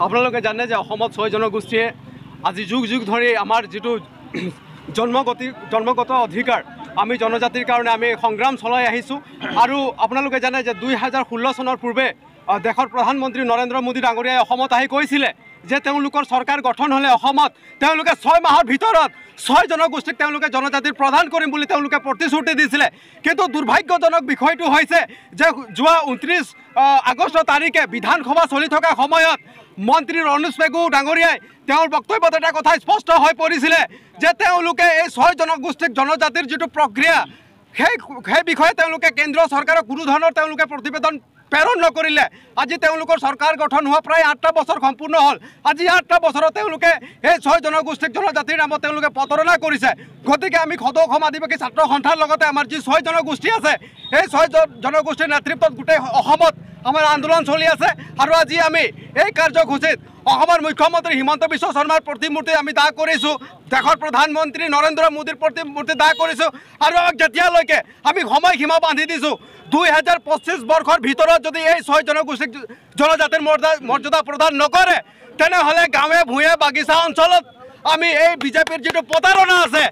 আপোনালোকে জানে যে অসমত 6 জনগোষ্ঠীয়ে আজি যুগ যুগ ধৰি আমাৰ যেটো জন্মগত অধিকাৰ আমি জনজাতিৰ কাৰণে আমি সংগ্ৰাম চলাই আহিছো আৰু আপোনালোকে জানে যে 2016 চনৰ পূৰ্বে দেশৰ প্ৰধানমন্ত্ৰী নৰেন্দ্ৰ মোদী ডাঙৰীয়াই অসমত আহি কৈছিলে যে তেওঁলোকৰ চৰকাৰ গঠন হলে অসমত তেওঁলোকে 6 মাহৰ ভিতৰত 6 জনগোষ্ঠীক তেওঁলোকে জনজাতিৰ প্ৰদান কৰিম বুলি তেওঁলোকে প্ৰতিশ্ৰুতি দিছিলে কিন্তু দুৰ্ভাগ্যজনক বিষয়টো হৈছে যে যোৱা 29 আগষ্ট তাৰিখে বিধানসভা চলি থকা সময়ত মন্ত্ৰী ৰনোজ পেগু ডাঙৰীয়াই তেওঁৰ বক্তব্যত এটা কথা স্পষ্ট হৈ পৰিছিলে যে তেওঁলোকে এই 6 জনগোষ্ঠীক জনজাতিৰ যেটো প্ৰক্ৰিয়া সেই বিষয়ে তেওঁলোকে কেন্দ্ৰ চৰকাৰক কোনো ধৰণৰ তেওঁলোকে প্ৰতিবেদন প্ৰেৰণ নকৰিলে আজি তেওঁলোকৰ চৰকাৰ গঠন হোৱা প্ৰায় 8টা বছৰ সম্পূৰ্ণ হল আজি 8টা বছৰত তেওঁলোকে এই 6 জনগোষ্ঠীক জনজাতিৰ নামত তেওঁলোকে প্ৰতাৰণা কৰিছে গতিকে আমি অসম আদিবাসী ছাত্ৰ সন্থাৰ লগতে আমাৰ যি 6 জনগোষ্ঠী আছে এই 6 জনগোষ্ঠীৰ নেতৃত্বত গোটেই অসমত আমাৰ আন্দোলন চলি আছে আৰু আজি আমি এই কাৰ্যসূচীত অসমৰ মুখ্যমন্ত্ৰী হিমন্ত বিশ্ব শৰ্মাৰ প্ৰতিমূৰ্তি আমি দাহ কৰিছো দেশৰ প্ৰধানমন্ত্ৰী নৰেন্দ্ৰ মোদীৰ প্ৰতিমূৰ্তি দাহ কৰিছো আৰু যেতিয়ালৈকে আমি সময়সীমা বান্ধি দিছো 2025 বৰ্ষৰ ভিতৰত যদি এই 6 জনগোষ্ঠীক জনজাতিৰ মৰ্যাদা প্ৰদান নকৰে তেনেহলে গাঁৱে ভূঞে বাগিচা অঞ্চলত আমি এই বিজেপিৰ যেটো প্ৰতাৰণা আছে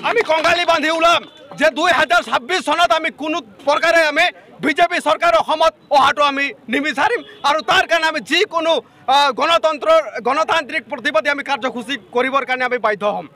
আমি কংগালী বান্ধি ওলাম যে 2026 চনত আমি কোনো প্ৰকাৰে আমি বিজেপি চৰকাৰ অসমত অহাটো আমি নিবিচাৰিম আৰু তাৰ কাৰণে আমি যি কোনো গণতান্ত্ৰিক প্ৰতিবাদী আমি কাৰ্যসূচী কৰিবৰ কাৰণে আমি বাধ্য হ'ম।